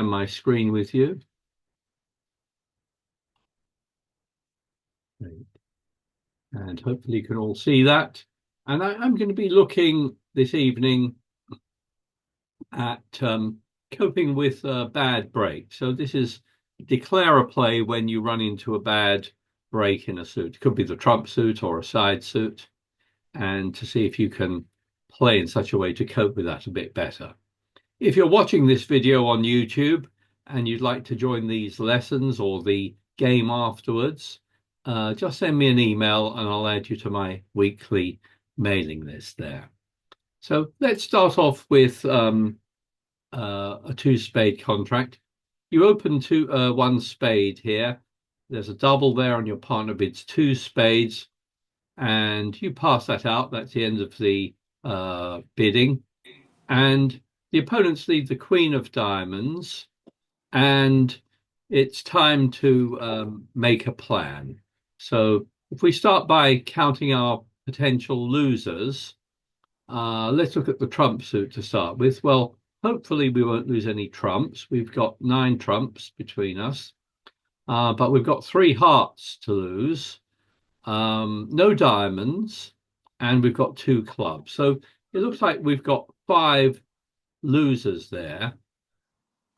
my screen with you. Great. And hopefully you can all see that. And I'm going to be looking this evening at coping with a bad break. So this is declare a play when you run into a bad break in a suit. It could be the trump suit or a side suit, and to see if you can play in such a way to cope with that a bit better. If you're watching this video on YouTube and you'd like to join these lessons or the game afterwards, just send me an email and I'll add you to my weekly mailing list there. So let's start off with a two-spade contract. You open one spade here. There's a double there and your partner bids two spades and you pass that out. That's the end of the bidding. And the opponents lead the queen of diamonds and it's time to make a plan. So if we start by counting our potential losers, let's look at the trump suit to start with. Well, hopefully we won't lose any trumps. We've got 9 trumps between us, but we've got 3 hearts to lose, no diamonds, and we've got 2 clubs. So it looks like we've got 5 losers there,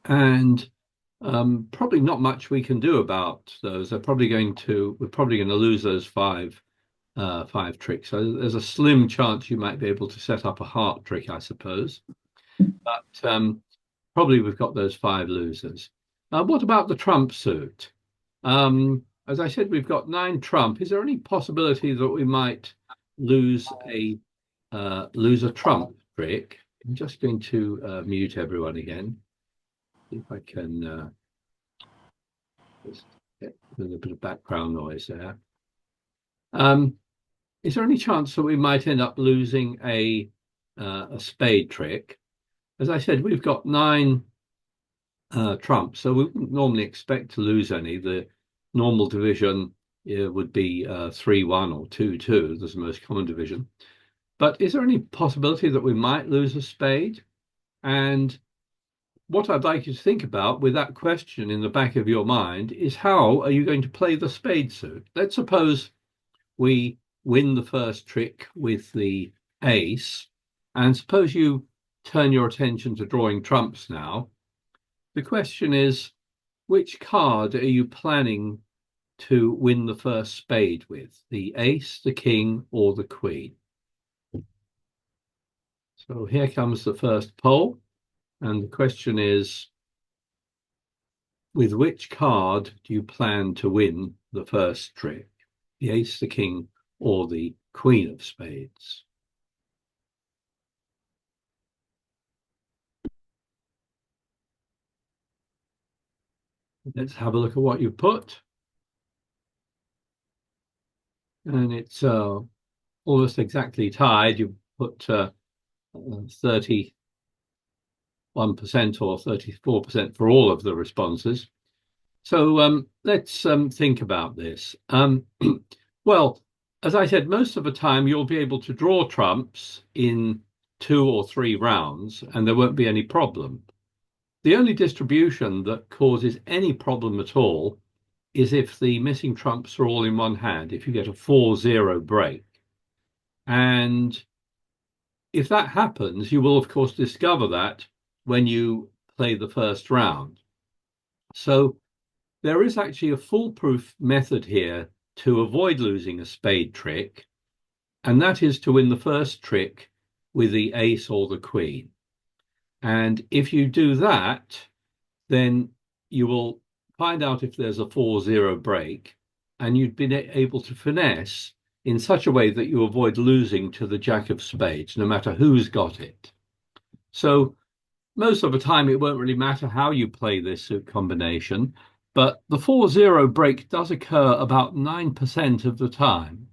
and probably not much we can do about those. We're probably going to lose those 5 tricks. So there's a slim chance you might be able to set up a heart trick, I suppose. But probably we've got those 5 losers. What about the trump suit? As I said, we've got 9 trump. Is there any possibility that we might lose a trump trick? I'm just going to mute everyone again. See if I can just get a little bit of background noise there. Is there any chance that we might end up losing a spade trick? As I said, we've got 9 trumps, so we wouldn't normally expect to lose any. The normal division would be 3-1 or 2-2. That's the most common division. But is there any possibility that we might lose a spade? And what I'd like you to think about with that question in the back of your mind is, how are you going to play the spade suit? Let's suppose we win the first trick with the ace, and suppose you turn your attention to drawing trumps now. The question is, which card are you planning to win the first spade with? The ace, the king, or the queen? So here comes the first poll, and the question is, with which card do you plan to win the first trick? The ace, the king, or the queen of spades? Let's have a look at what you put. And it's almost exactly tied. You put 31% or 34% for all of the responses. So let's think about this. Well, as I said, most of the time you'll be able to draw trumps in 2 or 3 rounds and there won't be any problem. The only distribution that causes any problem at all is if the missing trumps are all in one hand, if you get a 4-0 break. And if that happens, you will, of course, discover that when you play the first round. So there is actually a foolproof method here to avoid losing a spade trick, and that is to win the first trick with the ace or the queen. And if you do that, then you will find out if there's a 4-0 break, and you've been able to finesse in such a way that you avoid losing to the jack of spades, no matter who's got it. So most of the time, it won't really matter how you play this suit combination, but the 4-0 break does occur about 9% of the time,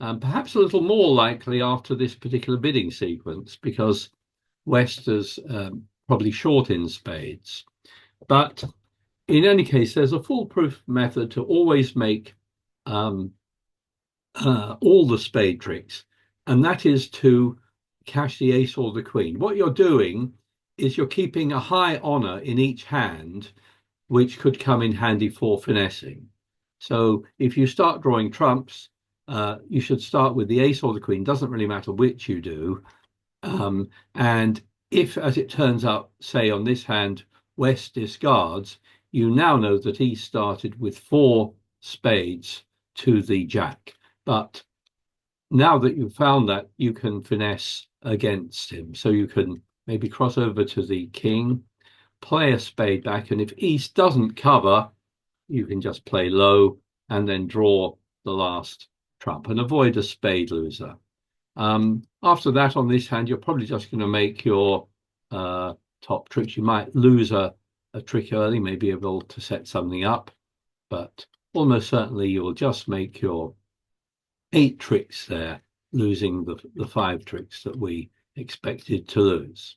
and perhaps a little more likely after this particular bidding sequence, because West is probably short in spades. But in any case, there's a foolproof method to always make all the spade tricks, and that is to cash the ace or the queen. What you're doing is you're keeping a high honor in each hand, which could come in handy for finessing. So if you start drawing trumps, you should start with the ace or the queen. Doesn't really matter which you do. And if, as it turns out, say on this hand, West discards, you now know that he started with 4 spades to the jack. But now that you've found that, you can finesse against him. So you can maybe cross over to the king, play a spade back, and if East doesn't cover, you can just play low and then draw the last trump and avoid a spade loser. After that, on this hand, you're probably just going to make your top tricks. You might lose a trick early, may be able to set something up, but almost certainly you will just make your 8 tricks there, losing the 5 tricks that we expected to lose.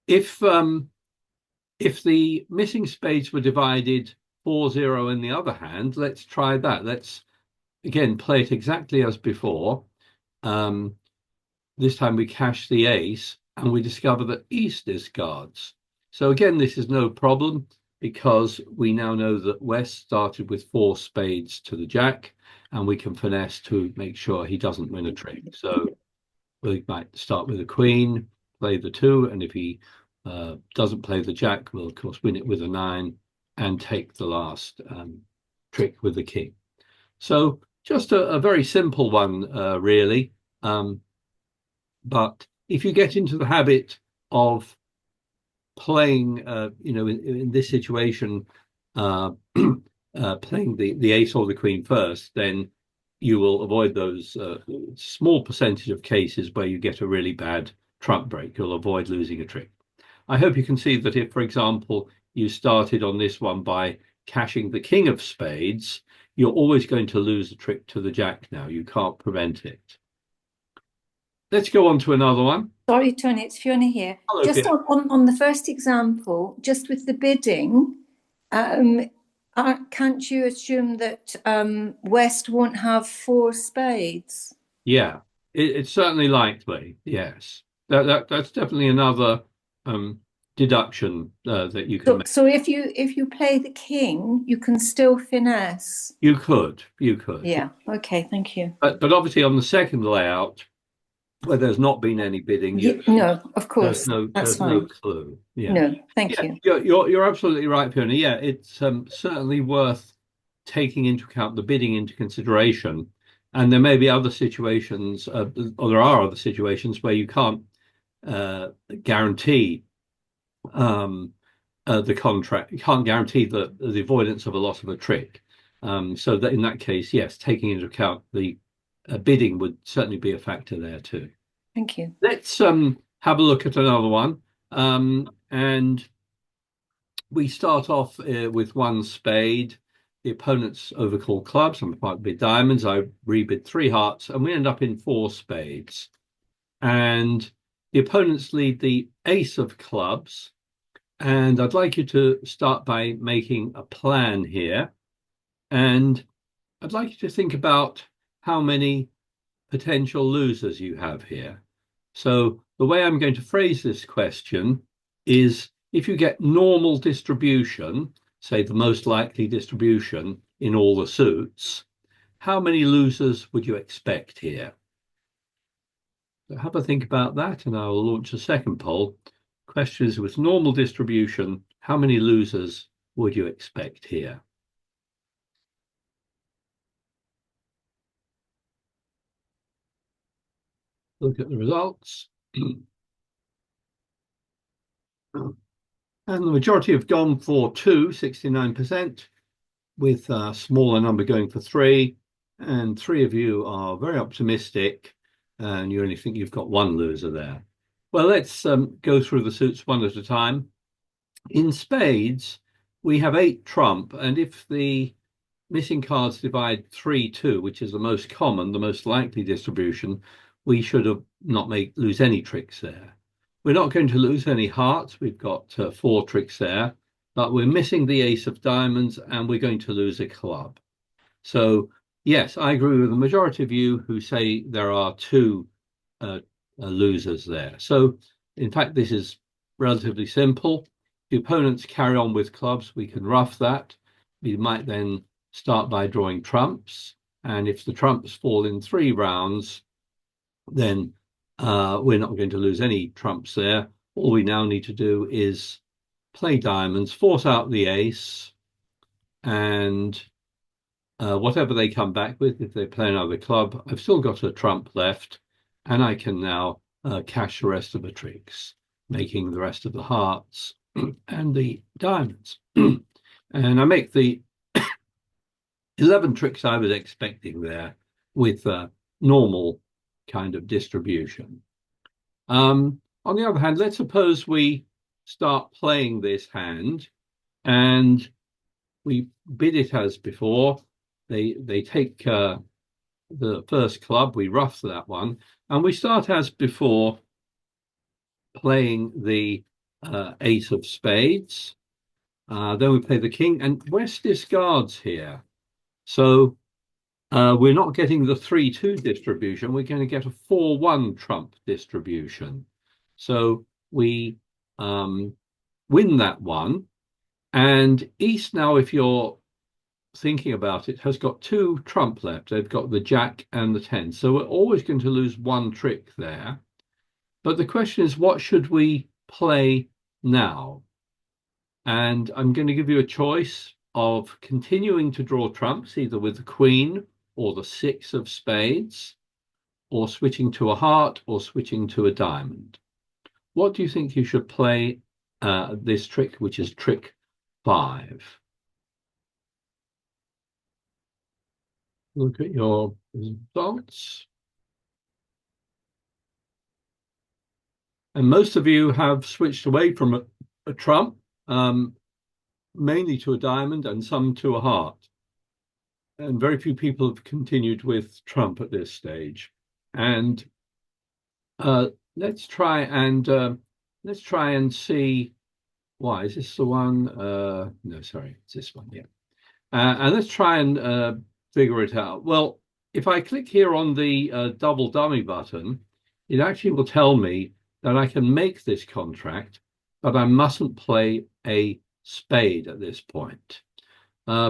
If the missing spades were divided 4-0 in the other hand, let's try that. Let's again play it exactly as before. This time we cash the ace and we discover that East discards. So again, this is no problem because we now know that West started with 4 spades to the jack, and we can finesse to make sure he doesn't win a trick. So we might start with a queen, play the 2, and if he doesn't play the jack, we'll of course win it with a 9 and take the last trick with the king. So just a very simple one, really. But if you get into the habit of playing, in this situation, playing the ace or the queen first, then you will avoid those small percentage of cases where you get a really bad trump break. You'll avoid losing a trick. I hope you can see that if, for example, you started on this one by cashing the king of spades, you're always going to lose a trick to the jack now. You can't prevent it. Let's go on to another one. Sorry, Tony, it's Fiona here. Hello, Just Fiona. on the first example, just with the bidding, can't you assume that West won't have 4 spades? Yeah, it's certainly likely. Yes, that's definitely another deduction that you can make. So if you play the king, you can still finesse. You could. Yeah. Okay. Thank you. But obviously on the second layout, where there's not been any bidding, No, of there's course, that's no fine. clue. Yeah, No, thank yeah, you. you're absolutely right, Fiona. Yeah, it's certainly worth taking into account the bidding into consideration. And there may be other situations, or there are other situations where you can't guarantee the contract. You can't guarantee the avoidance of a loss of a trick. So that in that case, yes, taking into account the bidding would certainly be a factor there too. Thank you. Let's have a look at another one. And we start off with 1 spade. The opponent's overcall clubs and quite big diamonds. I rebid 3 hearts, and we end up in 4 spades. And the opponents lead the ace of clubs. And I'd like you to start by making a plan here. And I'd like you to think about how many potential losers you have here. So the way I'm going to phrase this question is, if you get normal distribution, say the most likely distribution in all the suits, how many losers would you expect here? So have a think about that, and I'll launch a second poll. Question is, with normal distribution, how many losers would you expect here? Look at the results. And the majority have gone for 2, 69%, with a smaller number going for 3. And 3 of you are very optimistic, and you only think you've got 1 loser there. Well, let's go through the suits one at a time. In spades, we have 8 trump, and if the missing cards divide 3-2, which is the most common, the most likely distribution, we should have not lose any tricks there. We're not going to lose any hearts. We've got 4 tricks there, but we're missing the ace of diamonds, and we're going to lose a club. So yes, I agree with the majority of you who say there are 2 losers there. So In fact, this is relatively simple. The opponents carry on with clubs, we can ruff that. We might then start by drawing trumps. And if the trumps fall in 3 rounds, then we're not going to lose any trumps there. All we now need to do is play diamonds, force out the ace, and whatever they come back with, if they play another club, I've still got a trump left, and I can now cash the rest of the tricks, making the rest of the hearts and the diamonds. And I make the 11 tricks I was expecting there with normal kind of distribution. On the other hand, let's suppose we start playing this hand and we bid it as before. They take the first club, we ruff that one, and we start as before playing the ace of spades. Then we play the king, and West discards here. So we're not getting the 3-2 distribution, we're going to get a 4-1 trump distribution. So we win that one. And East now, if you're thinking about it, has got 2 trump left. They've got the jack and the 10. So we're always going to lose 1 trick there. But the question is, what should we play now? And I'm going to give you a choice of continuing to draw trumps, either with the queen or the 6 of spades, or switching to a heart or switching to a diamond. What do you think you should play this trick, which is trick 5? Look at your results. And most of you have switched away from a trump, mainly to a diamond and some to a heart. And very few people have continued with trump at this stage. And let's try and see. Why is this the one? No, sorry, it's this one. Yeah. And let's try and figure it out. Well, if I click here on the double dummy button, it actually will tell me that I can make this contract, but I mustn't play a spade at this point.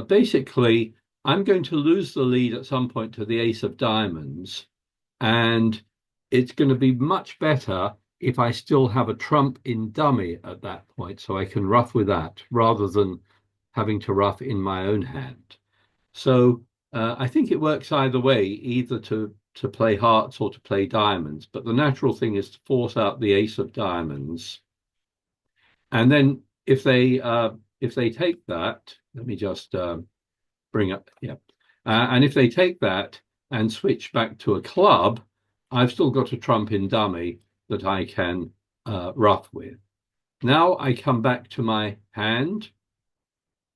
Basically, I'm going to lose the lead at some point to the ace of diamonds, and it's going to be much better if I still have a trump in dummy at that point, so I can ruff with that rather than having to ruff in my own hand. So I think it works either way, either to play hearts or to play diamonds. But the natural thing is to force out the ace of diamonds, and then if they take that, let me just bring up, yeah, and if they take that and switch back to a club, I've still got a trump in dummy that I can ruff with. Now I come back to my hand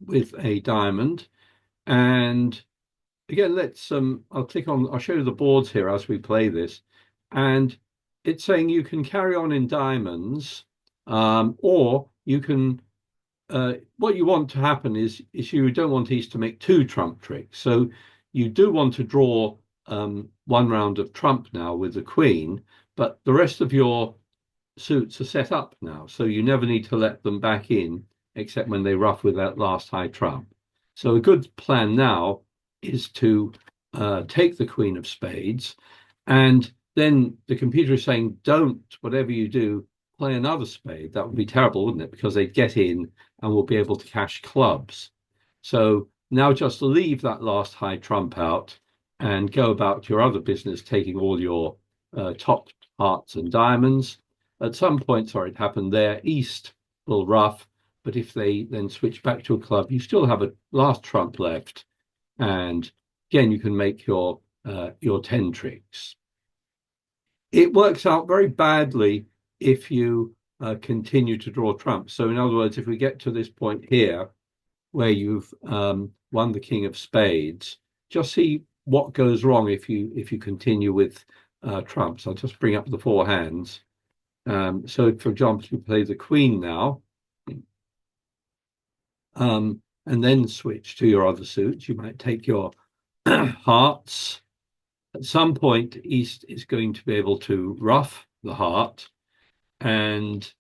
with a diamond, and again, I'll show you the boards here as we play this, and it's saying you can carry on in diamonds, or you can. What you want to happen is you don't want East to make 2 trump tricks, so you do want to draw 1 round of trump now with the queen, but the rest of your suits are set up now, so you never need to let them back in except when they ruff with that last high trump. So a good plan now is to take the queen of spades, and then the computer is saying, don't, whatever you do, play another spade. That would be terrible, wouldn't it? Because they'd get in and will be able to cash clubs. So now just leave that last high trump out and go about your other business, taking all your top hearts and diamonds. At some point, sorry, it happened there, East will ruff, but if they then switch back to a club, you still have a last trump left. And again, you can make your 10 tricks. It works out very badly if you continue to draw trumps. So in other words, if we get to this point here where you've won the king of spades, just see what goes wrong if you continue with trumps. I'll just bring up the 4 hands. So for example, you play the queen now, and then switch to your other suits. You might take your hearts. At some point, East is going to be able to ruff the heart, and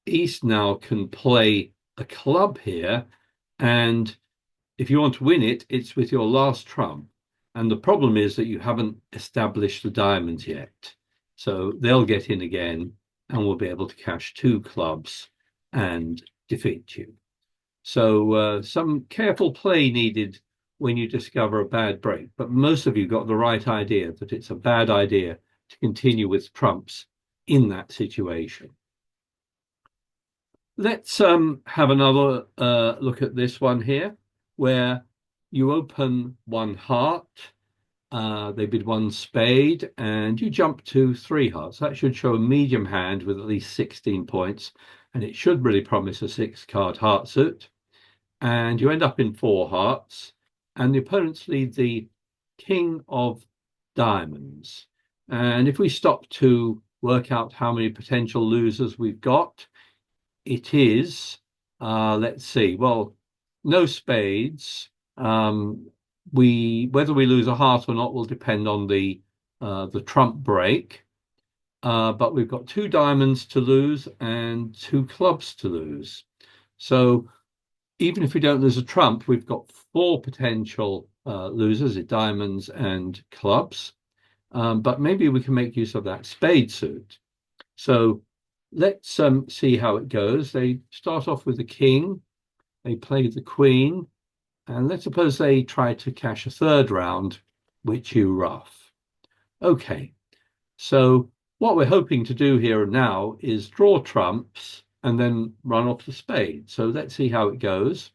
East now can play a club here, and if you want to win it, it's with your last trump. And the problem is that you haven't established the diamonds yet. So they'll get in again and we'll be able to cash two clubs and defeat you. So some careful play needed when you discover a bad break. But most of you got the right idea that it's a bad idea to continue with trumps in that situation. Let's have another look at this one here, where you open one heart, they bid one spade, and you jump to three hearts. That should show a medium hand with at least 16 points, and it should really promise a six-card heart suit. And you end up in four hearts, and the opponents lead the king of diamonds. And if we stop to work out how many potential losers we've got, it is, let's see, well, no spades. Whether we lose a heart or not will depend on the trump break. But we've got two diamonds to lose and two clubs to lose. So even if we don't lose a trump, we've got four potential losers, diamonds and clubs. But maybe we can make use of that spade suit. So let's see how it goes. They start off with the king, they play the queen, and let's suppose they try to cash a third round, which you rough. Okay, so what we're hoping to do here and now is draw trumps and then run off the spade. So let's see how it goes.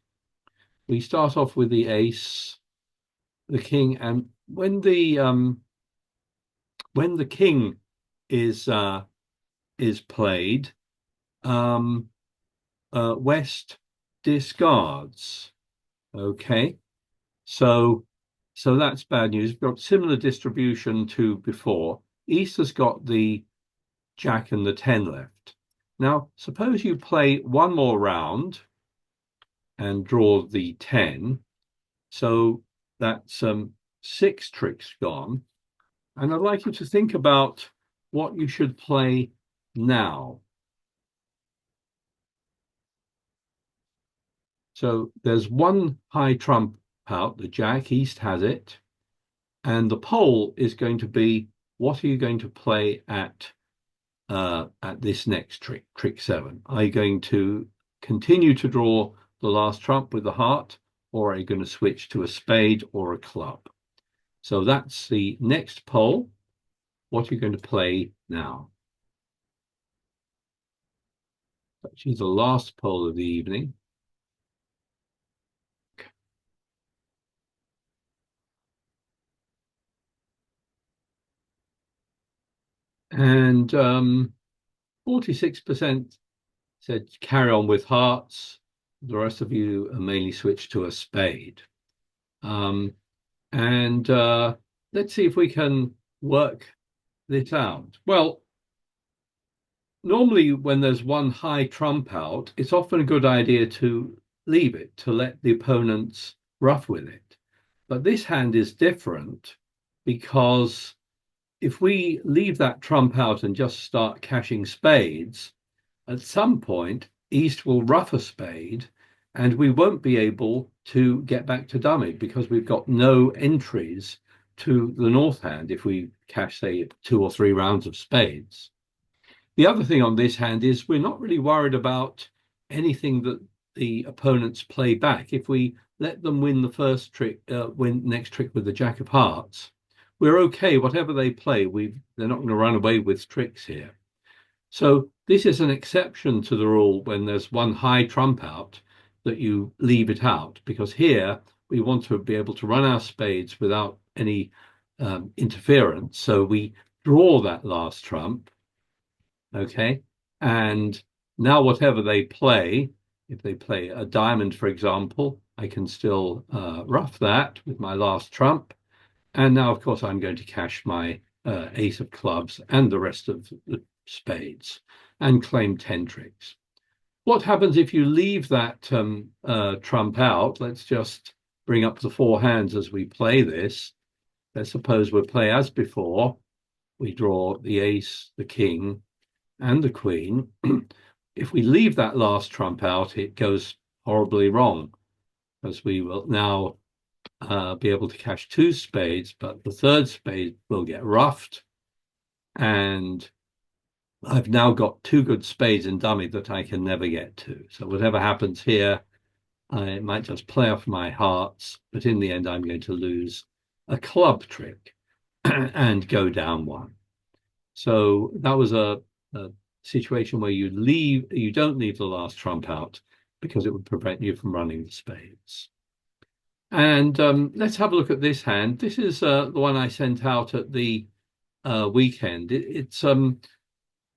We start off with the ace, the king, and when the king is played, West discards. Okay, so that's bad news. We've got similar distribution to before. East has got the jack and the 10 left. Now, suppose you play one more round and draw the 10. So that's six tricks gone. And I'd like you to think about what you should play now. So there's one high trump out, the jack, East has it. And the poll is going to be, what are you going to play at this next trick, trick 7? Are you going to continue to draw the last trump with the heart, or are you going to switch to a spade or a club? So that's the next poll. What are you going to play now? Actually, the last poll of the evening. And 46% said carry on with hearts. The rest of you mainly switched to a spade. And let's see if we can work this out. Well, normally when there's one high trump out, it's often a good idea to leave it, to let the opponents rough with it. But this hand is different because if we leave that trump out and just start cashing spades, at some point, East will rough a spade and we won't be able to get back to dummy because we've got no entries to the north hand if we cash, say, 2 or 3 rounds of spades. The other thing on this hand is we're not really worried about anything that the opponents play back. If we let them win the first trick, win next trick with the jack of hearts, we're okay. Whatever they play, they're not going to run away with tricks here. So this is an exception to the rule when there's one high trump out that you leave it out, because here we want to be able to run our spades without any interference. So we draw that last trump. Okay, and now whatever they play, if they play a diamond, for example, I can still rough that with my last trump. And now, of course, I'm going to cash my ace of clubs and the rest of the spades and claim 10 tricks. What happens if you leave that trump out? Let's just bring up the 4 hands as we play this. Let's suppose we play as before. We draw the ace, the king, and the queen. If we leave that last trump out, it goes horribly wrong, as we will now be able to cash two spades, but the third spade will get ruffed. And I've now got two good spades in dummy that I can never get to. So whatever happens here, I might just play off my hearts, but in the end, I'm going to lose a club trick and go down one. So that was a situation where you don't leave the last trump out because it would prevent you from running the spades. And let's have a look at this hand. This is the one I sent out at the weekend. It's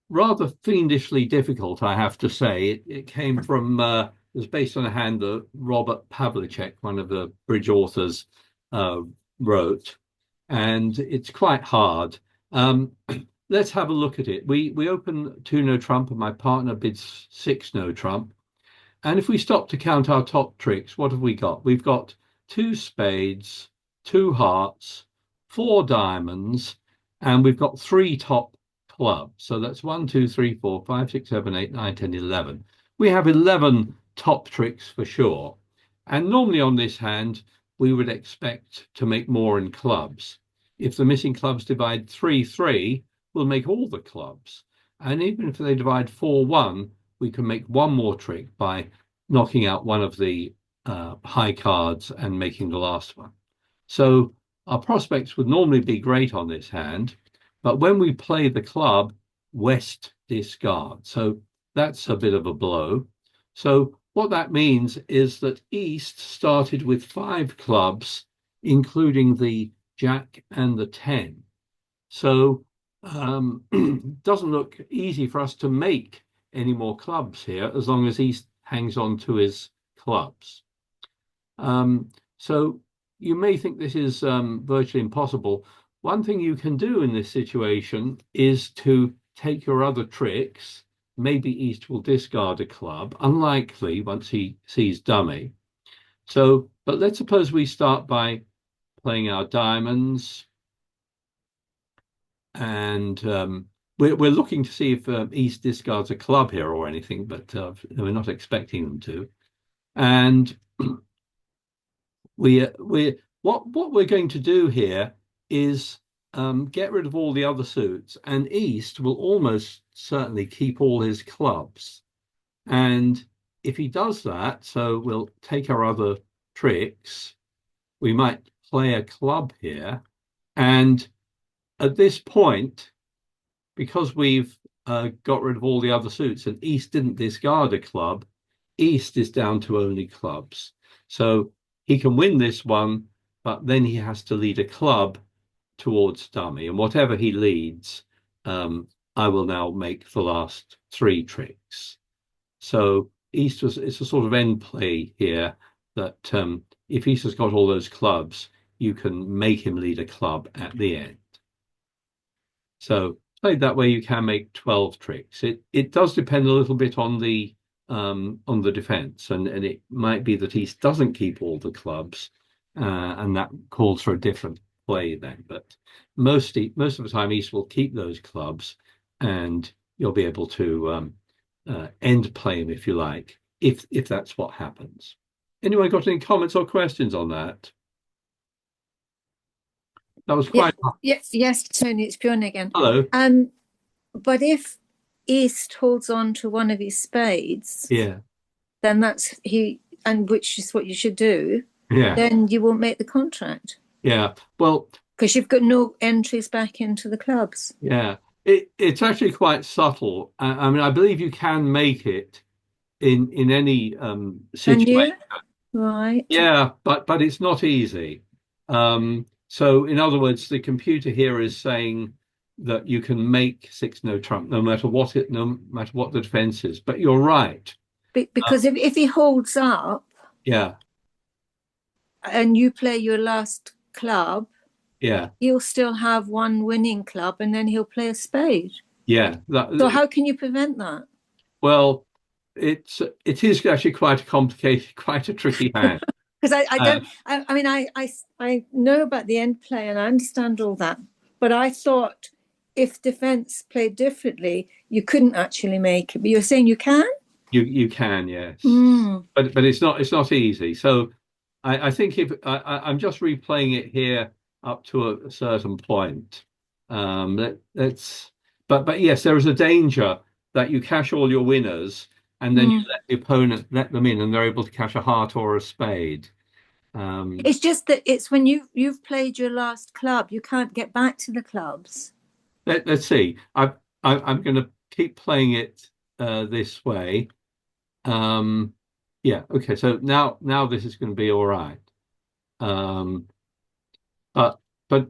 rather fiendishly difficult, I have to say. It came from it was based on a hand that Robert Pavlicek, one of the bridge authors, uh, wrote, and it's quite hard. Um, let's have a look at it. We open two no trump, and my partner bids six no trump. And if we stop to count our top tricks, what have we got? We've got two spades, two hearts, four diamonds, and we've got three top clubs. So that's 1, 2, 3, 4, 5, 6, 7, 8, 9, 10, 11. We have 11 top tricks for sure. And normally on this hand, we would expect to make more in clubs. If the missing clubs divide 3, 3, we'll make all the clubs. And even if they divide 4, 1, we can make one more trick by knocking out one of the high cards and making the last one. So our prospects would normally be great on this hand, but when we play the club, West discard. So that's a bit of a blow. So what that means is that East started with 5 clubs, including the Jack and the 10. So doesn't look easy for us to make any more clubs here as long as he hangs on to his clubs. So you may think this is virtually impossible. One thing you can do in this situation is to take your other tricks. Maybe East will discard a club, unlikely once he sees dummy. So, but let's suppose we start by playing our diamonds, and we're looking to see if East discards a club here or anything, but we're not expecting them to. And we what we're going to do here is get rid of all the other suits, and East will almost certainly keep all his clubs. And if he does that, so we'll take our other tricks. We might play a club here, and at this point, because we've got rid of all the other suits and East didn't discard a club, East is down to only clubs. So he can win this one, but then he has to lead a club towards dummy. And whatever he leads, I will now make the last 3 tricks. So East it's a sort of end play here that if East has got all those clubs, you can make him lead a club at the end. So played that way, you can make 12 tricks. It does depend a little bit on the defense, and it might be that East doesn't keep all the clubs, and that calls for a different play then. But most of the time, East will keep those clubs, and you'll be able to end play them if you like, if that's what happens. Anyone got any comments or questions on that? That was Yeah, quite. yes, Tony, it's Bjorn again. Hello. But if East holds on to one of his spades, Yeah. then and which is what you should do, Yeah. then you won't make the contract Yeah. Well, because you've got no entries back into the clubs. yeah. It's actually quite subtle. I mean, I believe you can make it in any Can situation. you? Right. Yeah, but it's not easy. So in other words, the computer here is saying that you can make 6 no trump no matter what the defense is. But you're right. Because if he holds up Yeah, and you play your last club, yeah, he'll still have one winning club and then he'll play a spade. yeah. So how can you prevent that? Well, it is actually quite a complicated, quite a tricky hand. Because I Uh, don't, I mean, I know about the end play and I understand all that, but I thought if defence played differently, you couldn't actually make it. But you're saying you can? You can, yes, Mm. but it's not easy. So I think if I'm just replaying it here up to a certain point. That's but yes, there is a danger that you cash all your winners and then you Mm. let the opponent let them in and they're able to cash a heart or a spade. Um, It's just that it's when you've played your last club, you can't get back to the clubs. let's see. I'm going to keep playing it this way. Um, yeah, okay. So now this is going to be all right. Um, but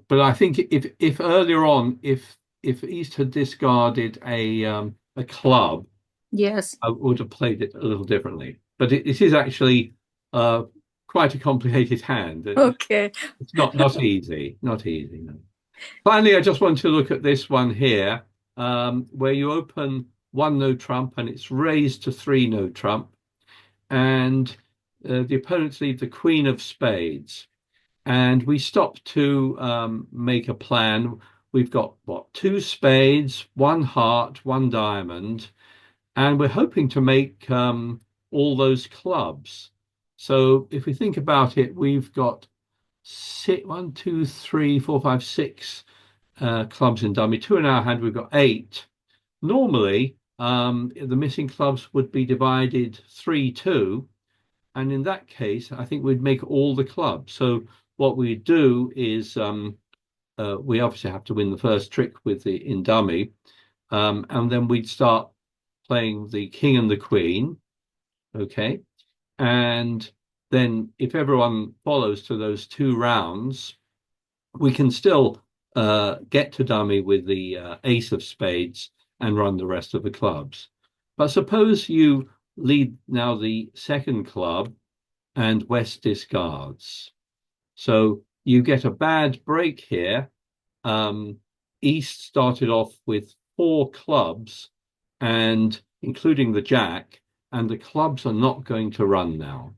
but I think if earlier on if East had discarded a club, Yes. I would have played it a little differently. But it is actually uh, quite a complicated hand. Okay. It's not easy, not easy. No. Finally, I just want to look at this one here, where you open one no trump and it's raised to three no trump, and the opponents leave the queen of spades. And we stop to make a plan. We've got what, two spades, one heart, one diamond, and we're hoping to make all those clubs. So if we think about it, we've got six, one, two, three, four, five, six clubs in dummy. Two in our hand, we've got eight. Normally, the missing clubs would be divided 3-2, and in that case, I think we'd make all the clubs. So what we do is we obviously have to win the first trick with the in dummy, and then we'd start playing the king and the queen. Okay, and then if everyone follows to those two rounds, we can still get to dummy with the ace of spades and run the rest of the clubs. But suppose you lead now the second club and West discards. So you get a bad break here. East started off with four clubs and including the jack, and the clubs are not going to run now.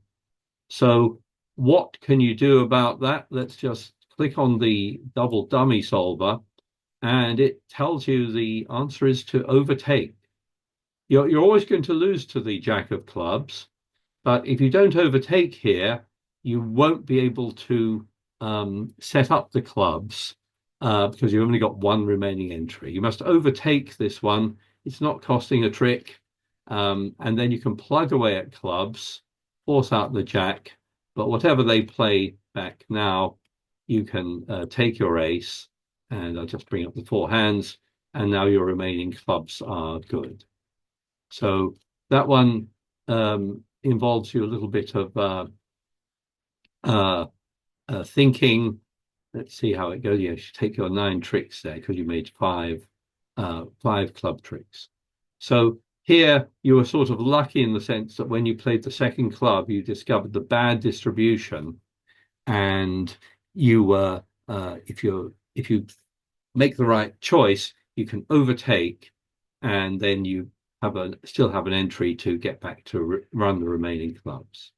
So what can you do about that? Let's just click on the double dummy solver and it tells you the answer is to overtake. You're always going to lose to the jack of clubs, but if you don't overtake here, you won't be able to set up the clubs because you've only got one remaining entry. You must overtake this one. It's not costing a trick. And then you can plug away at clubs, force out the jack, but whatever they play back now, you can take your ace, and I'll just bring up the four hands, and now your remaining clubs are good. So that one involves you a little bit of uh, thinking. Let's see how it goes. Yes, you take your nine tricks there because you made five club tricks. So here you were sort of lucky in the sense that when you played the second club, you discovered the bad distribution, and you were if you make the right choice, you can overtake, and then you still have an entry to get back to run the remaining clubs.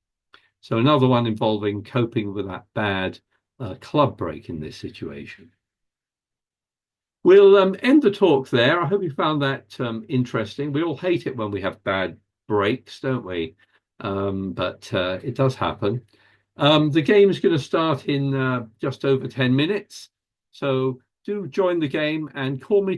So another one involving coping with that bad club break in this situation. We'll end the talk there. I hope you found that interesting. We all hate it when we have bad breaks, don't we? But it does happen. The game is going to start in just over 10 minutes. So do join the game and call me